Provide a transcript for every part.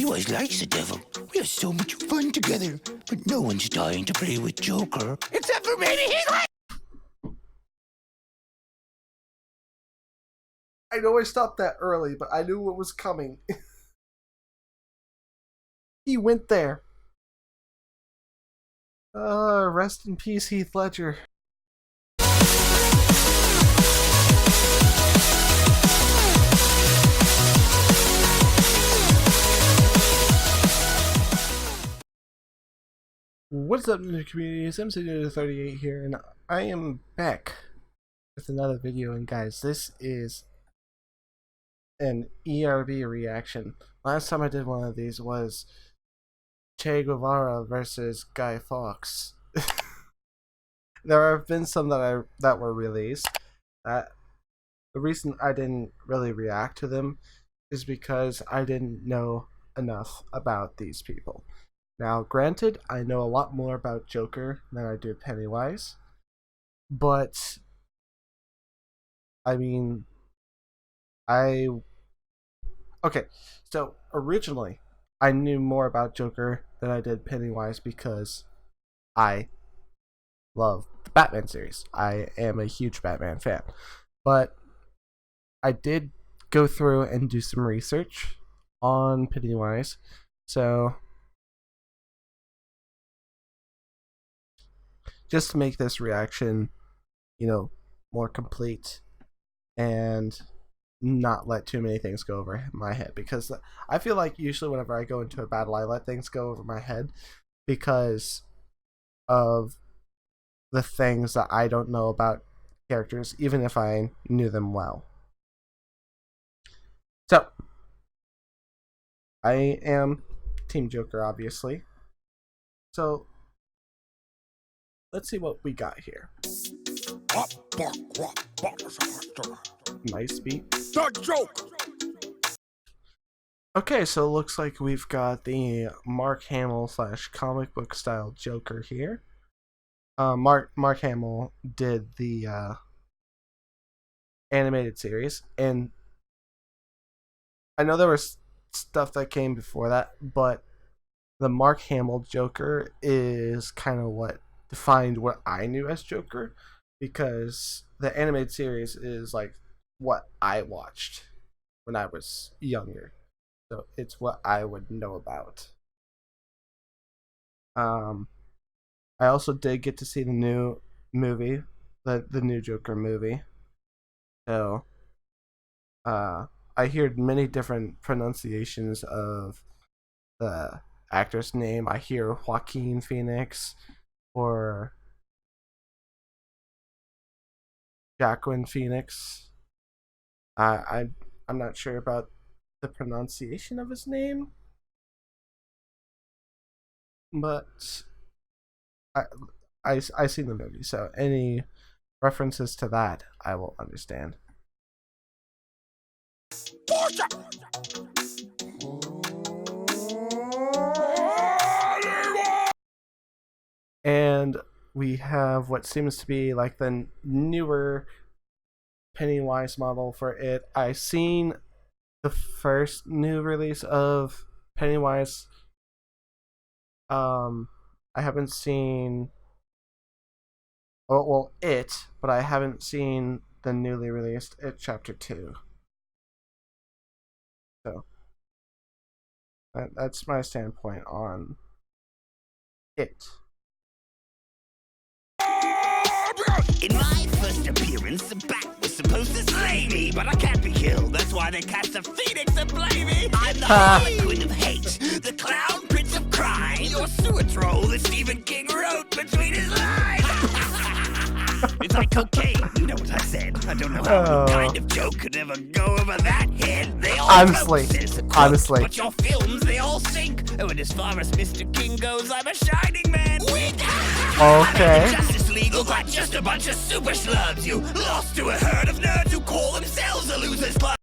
Pennywise likes the devil. We have so much fun together, but no one's dying to play with Joker. Except for maybe he likes... I know I stopped that early, but I knew what was coming. He went there. Rest in peace, Heath Ledger. What's up, new communities? I'm StewieFriend here, and I am back with another video. And guys, this is an ERB reaction. Last time I did one of these was Che Guevara versus Guy Fawkes. There have been some that were released. The reason I didn't really react to them is because I didn't know enough about these people. Now, granted, I know a lot more about Joker than I do Pennywise, but I mean, okay, so originally I knew more about Joker than I did Pennywise because I love the Batman series. I am a huge Batman fan, but I did go through and do some research on Pennywise, so just to make this reaction, more complete and not let too many things go over my head, because I feel like usually whenever I go into a battle, I let things go over my head because of the things that I don't know about characters, even if I knew them well. So, I am Team Joker, obviously. So, let's see what we got here. Nice beat. The joke! Okay, so it looks like we've got the Mark Hamill / comic book style Joker here. Mark Hamill did the animated series, and I know there was stuff that came before that, but the Mark Hamill Joker is kind of what defined what I knew as Joker, because the animated series is like what I watched when I was younger, so it's what I would know about. I also did get to see the new movie, the new Joker movie. So I heard many different pronunciations of the actor's name. I hear Joaquin Phoenix or Joaquin Phoenix. I'm not sure about the pronunciation of his name, but I seen the movie, so any references to that I will understand. And we have what seems to be like the newer Pennywise model for it. I've seen the first new release of Pennywise. I haven't seen it, but I haven't seen the newly released It Chapter 2. So that's my standpoint on it. In my first appearance, the bat was supposed to slay me, but I can't be killed. That's why they cast a phoenix to play me. I'm the harlequin of hate, the clown prince of crime, your sewer troll that Stephen King wrote between his lines. It's like cocaine, you know what I said. I don't know how any kind of joke could ever go over that head. They all honestly, but your films, they all sink. Oh, and as far as Mr. King goes, I'm a shining man. Okay. Justice League look like just a bunch of super schlubs. You lost to a herd of nerds who call themselves a losers club.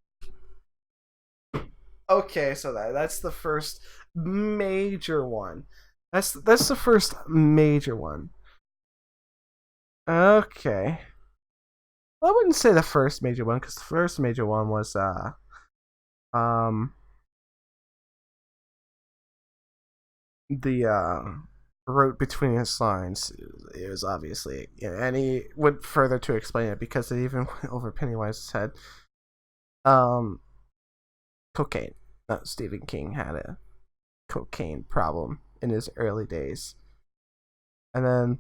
Okay, so that's the first major one. That's the first major one. Okay. Well, I wouldn't say the first major one, because the first major one was wrote between his lines. It was obviously, and he went further to explain it because it even went over Pennywise's head. Cocaine. Stephen King had a cocaine problem in his early days, and then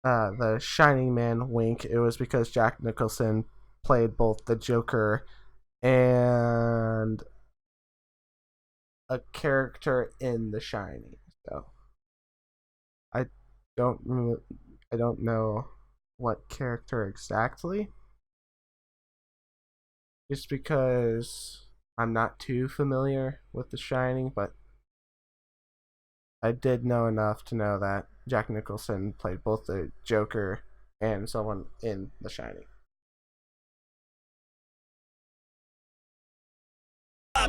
the Shining Man wink. It was because Jack Nicholson played both the Joker and a character in The Shining. So I don't know what character exactly, just because I'm not too familiar with The Shining, but I did know enough to know that Jack Nicholson played both the Joker and someone in The Shining.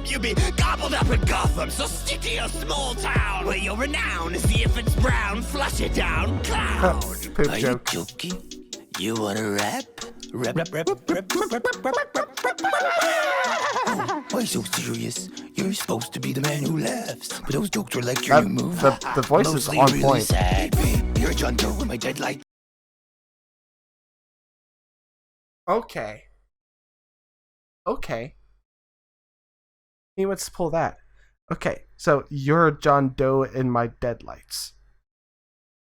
You be gobbled up in Gotham, so stick to your small town where you're renowned. See if it's brown, flush it down, clown. Poop Are joke. you joking? You wanna rap? Rap. Why so serious? You're supposed to be the man who laughs, but those jokes are like your new move. The voice is Mostly on really point. sad. You're John Doe in my deadlight. Okay. He wants to pull that. Okay, so you're John Doe in my deadlights.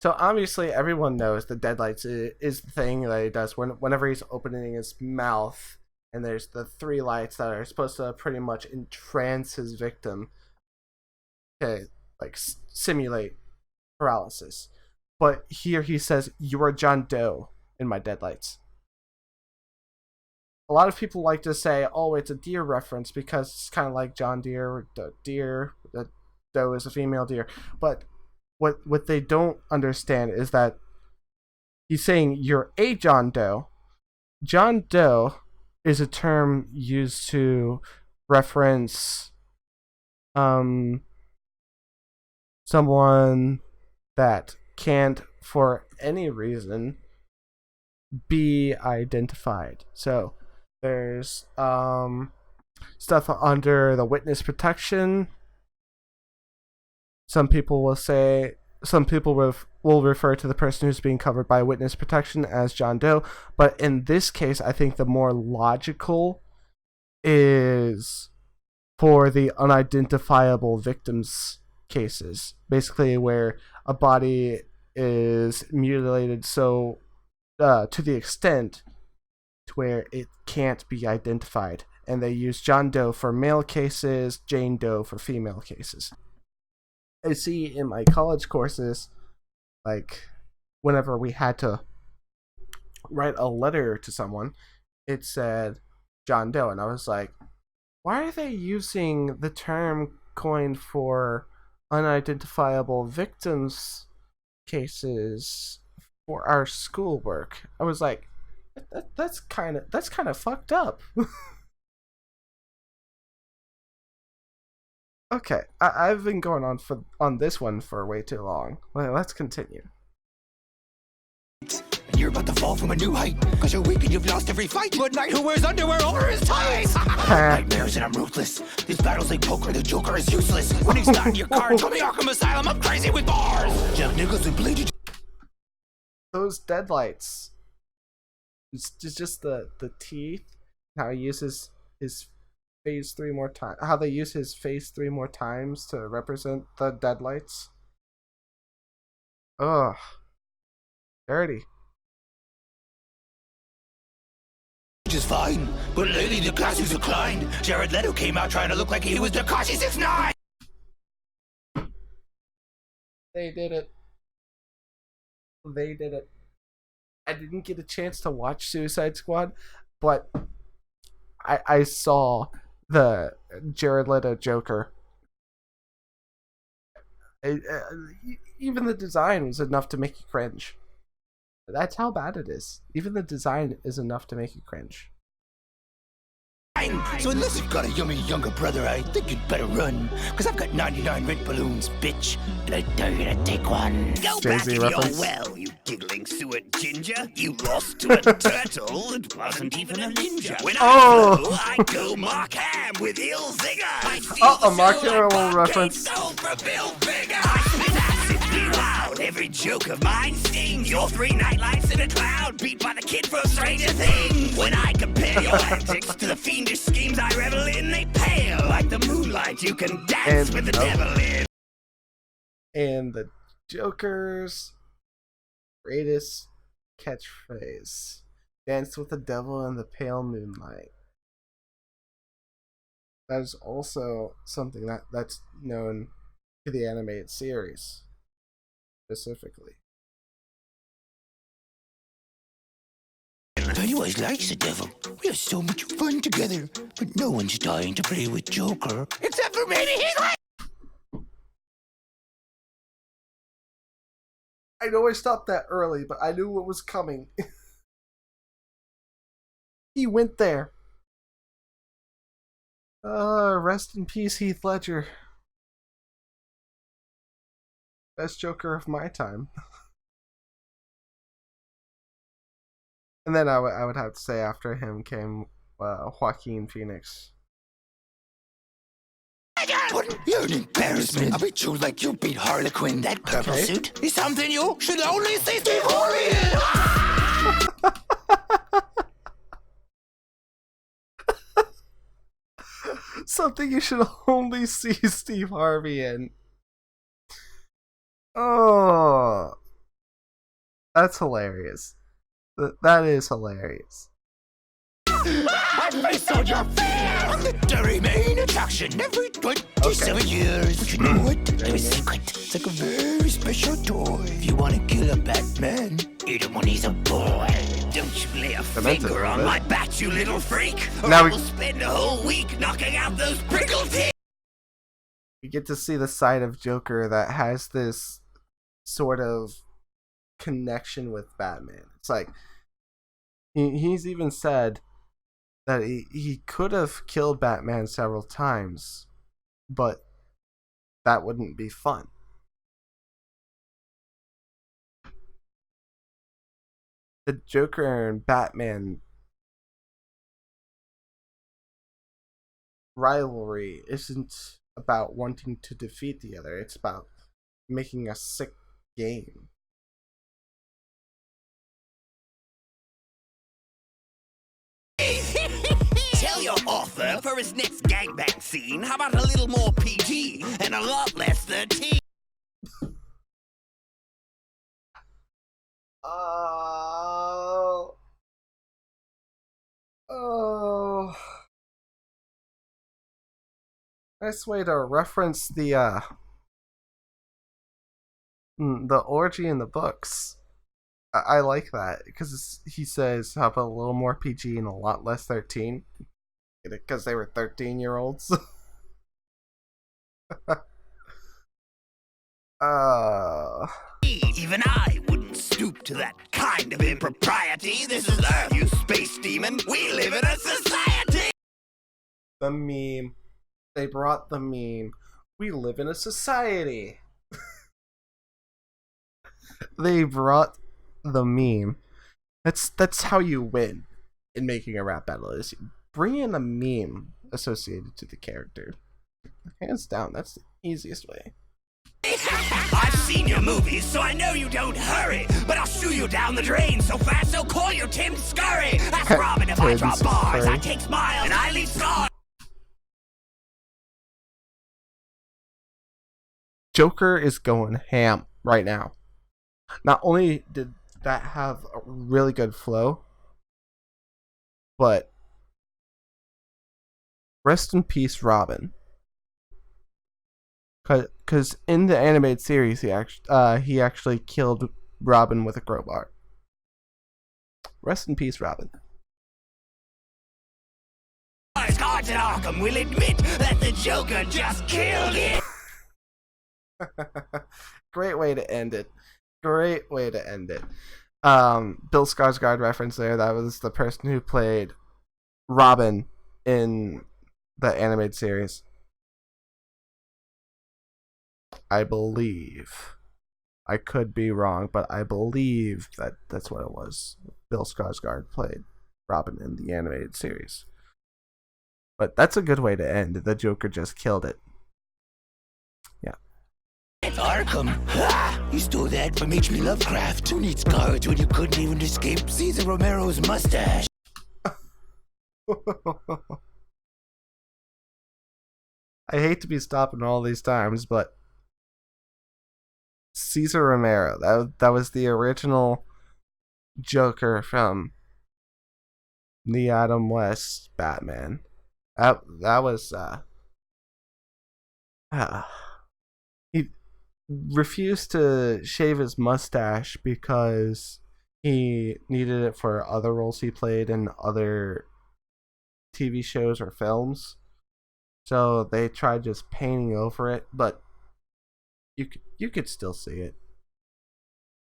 So obviously everyone knows the deadlights is the thing that he does whenever he's opening his mouth, and there's the three lights that are supposed to pretty much entrance his victim to like simulate paralysis. But here he says, "You are John Doe in my deadlights." A lot of people like to say, "Oh, it's a deer reference because it's kind of like John Deere, the deer, the doe is a female deer." But what they don't understand is that he's saying you're a John Doe. John Doe is a term used to reference someone that can't, for any reason, be identified. So there's stuff under the witness protection. Some people will refer to the person who's being covered by witness protection as John Doe, but in this case, I think the more logical is for the unidentifiable victims cases, basically where a body is mutilated so to the extent to where it can't be identified, and they use John Doe for male cases, Jane Doe for female cases. I see in my college courses, like whenever we had to write a letter to someone, it said John Doe, and I was like, why are they using the term coined for unidentifiable victims cases for our schoolwork? I was like, that's kind of fucked up. Okay, I've been going on this one for way too long. Well, let's continue. And you're about to fall from a new height, cause you're weak and you've lost every fight. But knight who wears underwear over his ties. Nightmares and I'm ruthless. This battle's like poker, the Joker is useless. When he's not in your cards, tell me Arkham Asylum, I'm crazy with bars. Jack Nicholson bleeded. Those deadlights. It's just the teeth, how he uses his face three more times. How they use his face three more times to represent the deadlights. Ugh. Dirty. Which is fine, but lately the class has declined. Jared Leto came out trying to look like he was Tekashi 6ix9ine. They did it. I didn't get a chance to watch Suicide Squad, but I saw the Jared Leto Joker. Even the design was enough to make you cringe. That's how bad it is. Even the design is enough to make you cringe. So unless you've got a yummy younger brother, I think you'd better run. Cause I've got 99 red balloons, bitch. And I dare you to take one. Go Jay-Z back in reference. your well, you giggling suet ginger. You lost to a turtle that wasn't even a ninja. When Oh. I flow, I go Mark Ham with ill vigor. I steal A the Mark show like Hamill Bob reference. Kane stole from Bill Finger. I spit acid, be loud. Every joke of mine stings. Your 3 nightlights in a cloud, beat by the kid from Stranger Things. When I compare your antics to the fiendish schemes I revel in, they pale like the moonlight you can dance with the devil in. And the Joker's greatest catchphrase: "Dance with the devil in the pale moonlight." That is also something that's known to the animated series specifically. Pennywise likes the devil. We have so much fun together, but no one's dying to play with Joker. Except for maybe Higley! I know I stopped that early, but I knew what was coming. He went there. Rest in peace, Heath Ledger. Best Joker of my time. And then I would have to say after him came Joaquin Phoenix. You're an embarrassment. I beat you like you beat Harlequin. That purple suit is something you should only see Steve Harvey in. Something you should only see Steve Harvey in. Oh, that's hilarious. That is hilarious. I face on your fear. I'm the very main attraction every 27 years. But you know what? There's a secret. It's like a very special toy. If you want to kill a Batman, eat him when he's a boy. Don't you lay a finger on my bat, you little freak. Or I will spend a whole week knocking out those prickle teeth. We get to see the side of Joker that has this sort of connection with Batman. It's like he's even said that he could have killed Batman several times, but that wouldn't be fun. The Joker and Batman rivalry isn't about wanting to defeat the other. It's about making a sick game. Tell your author for his next gangbang scene, how about a little more PG and a lot less 13? Oh. Nice way to reference the orgy in the books. I like that because he says how about a little more PG and a lot less 13 because they were 13-year-olds. Even I wouldn't stoop to that kind of impropriety. This is Earth, you space demon. We live in a society. The meme. They brought the meme. We live in a society. They brought the meme. That's how you win in making a rap battle. Is you bring in a meme associated to the character. Hands down, that's the easiest way. I've seen your movies, so I know you don't hurry. But I'll shoo you down the drain so fast, so call you Tim Scurry. Ask Robin if I drop bars. I take smiles and I leave scars. Joker is going ham right now. Not only did that have a really good flow, but rest in peace, Robin. Because in the animated series, he actually killed Robin with a crowbar. Rest in peace, Robin. Cards at Arkham will admit that the Joker just killed it. Great way to end it. Great way to end it. Bill Skarsgård reference there. That was the person who played Robin in the animated series. I believe. I could be wrong, but I believe that that's what it was. Bill Skarsgård played Robin in the animated series. But that's a good way to end. The Joker just killed it. Yeah. Arkham? Ha! You stole that from H.P. Lovecraft. Who needs guards when you couldn't even escape Cesar Romero's mustache? I hate to be stopping all these times, but Cesar Romero, that was the original Joker from the Adam West Batman. That was he refused to shave his mustache because he needed it for other roles he played in other TV shows or films. So they tried just painting over it, but you could still see it.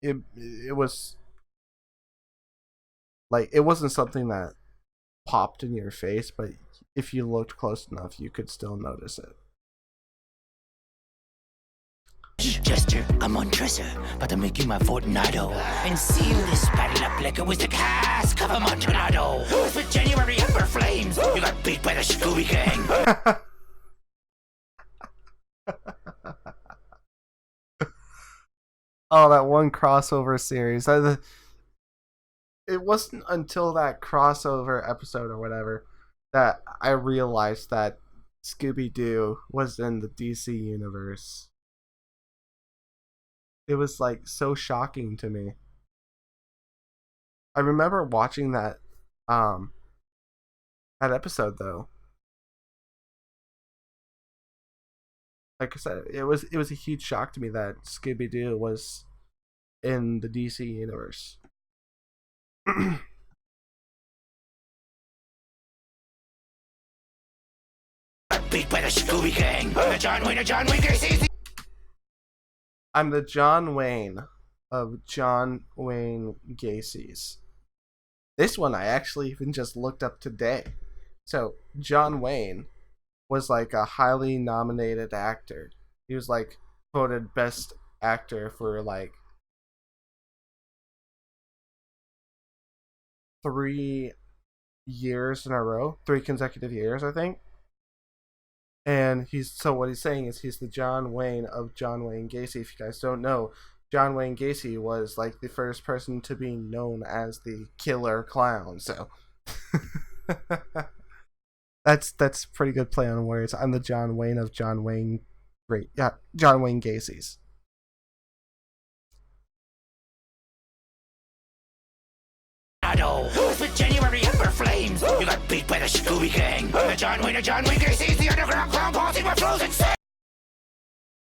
It was like, it wasn't something that popped in your face, but if you looked close enough, you could still notice it. Jester, I'm on dresser, but I'm making my Fortnado and seal this battle up like it was the cask of a Montanado. With January Ember Flames, you got beat by the Scooby Gang. Oh, that one crossover series. It wasn't until that crossover episode or whatever that I realized that Scooby-Doo was in the DC universe. It was like so shocking to me. I remember watching that episode though. Like I said, it was a huge shock to me that Scooby-Doo was in the DC universe. Beat by the Scooby Gang. I'm the John Wayne Gacy. I'm the John Wayne of John Wayne Gacy's. This one I actually even just looked up today. So John Wayne was like a highly nominated actor. He was like voted best actor for like 3 years in a row, 3 consecutive years, I think. And what he's saying is he's the John Wayne of John Wayne Gacy. If you guys don't know, John Wayne Gacy was like the first person to be known as the killer clown. So that's pretty good play on words. I'm the John Wayne of John Wayne John Wayne Gacy's. With January Ember Flames, you got beat by the Scooby Gang. The John Wayne Gacy's the underground clown posse with flows insane.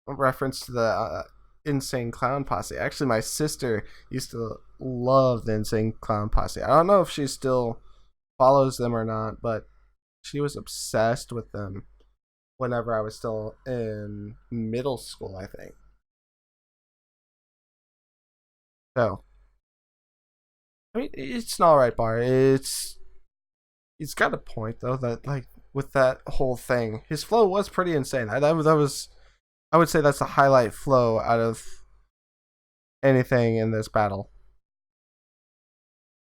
A reference to the Insane Clown Posse. Actually, my sister used to love the Insane Clown Posse. I don't know if she still follows them or not, but she was obsessed with them whenever I was still in middle school, I think. So, I mean, it's an alright bar. It's got a point though, that like with that whole thing, his flow was pretty insane. That was, I would say that's the highlight flow out of anything in this battle.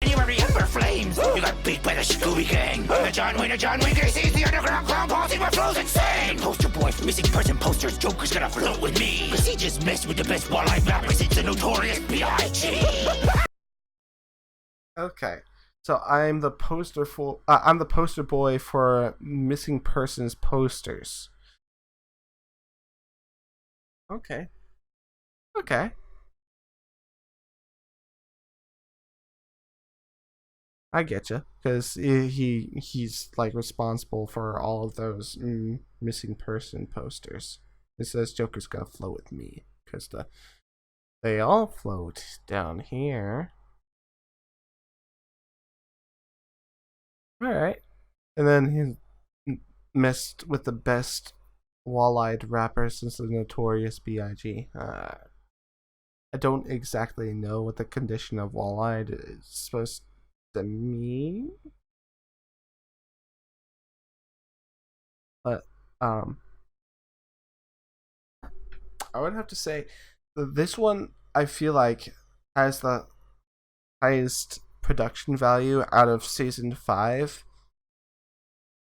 January Ember Flames, you got beat by the Scooby Gang. The John Wayne Gacy's the underground clown posse with flows insane. Poster boy for missing person posters, Joker's gonna float with me. Cause he just messed with the best walleye rappers, it's a notorious B.I.G. Okay, so I'm the poster boy for missing persons posters. Okay. I get you, because he's like responsible for all of those missing person posters. It says Joker's gonna float with me because they all float down here. All right, and then he messed with the best wall-eyed rapper since the notorious B.I.G. I don't exactly know what the condition of wall-eyed is supposed to mean, but I would have to say This one I feel like has the highest production value out of season 5,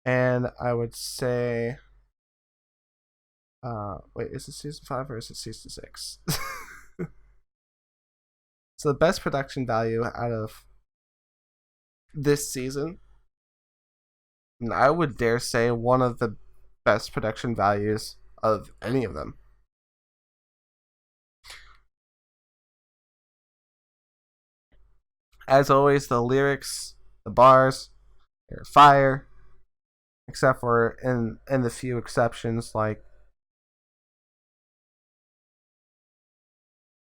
and I would say, wait, is it season 5 or is it season 6? So the best production value out of this season, and I would dare say one of the best production values of any of them. As always, the lyrics, the bars, they're fire, except for in the few exceptions, like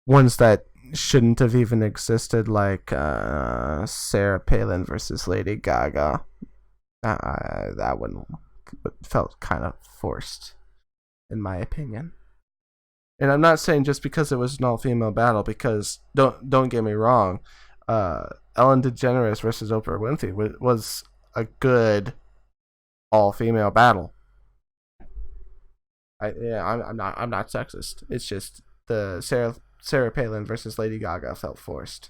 ones that shouldn't have even existed, like Sarah Palin versus Lady Gaga. That one felt kind of forced, in my opinion. And I'm not saying just because it was an all-female battle, because don't get me wrong, Ellen DeGeneres versus Oprah Winfrey was a good all-female battle. I'm not sexist. It's just the Sarah Palin versus Lady Gaga felt forced.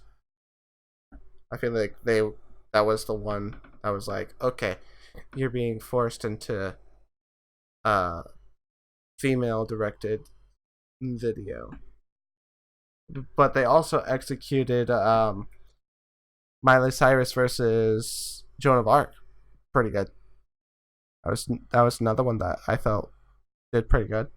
I feel like that was the one I was like, okay, you're being forced into female directed video. But they also executed Miley Cyrus versus Joan of Arc pretty good. That was another one that I felt did pretty good.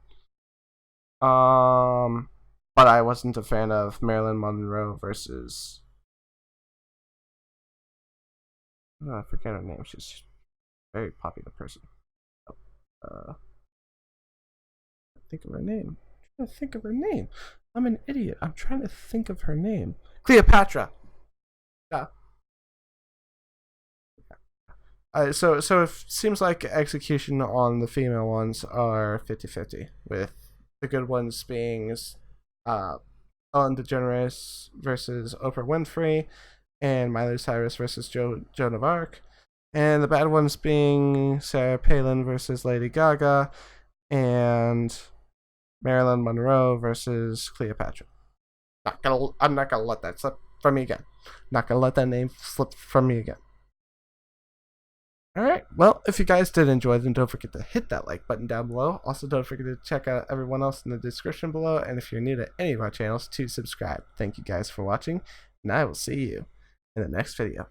But I wasn't a fan of Marilyn Monroe versus, I forget her name. She's a very popular person. Think of her name. I'm trying to think of her name. I'm an idiot. I'm trying to think of her name. Cleopatra. Yeah. So it seems like execution on the female ones are 50-50, with the good ones being Ellen DeGeneres versus Oprah Winfrey, and Miley Cyrus versus Joan of Arc, and the bad ones being Sarah Palin versus Lady Gaga, and Marilyn Monroe versus Cleopatra. I'm not gonna let that slip from me again. Not gonna let that name slip from me again. Alright, well, if you guys did enjoy, then don't forget to hit that like button down below. Also, don't forget to check out everyone else in the description below. And if you're new to any of our channels, to subscribe. Thank you guys for watching, and I will see you in the next video.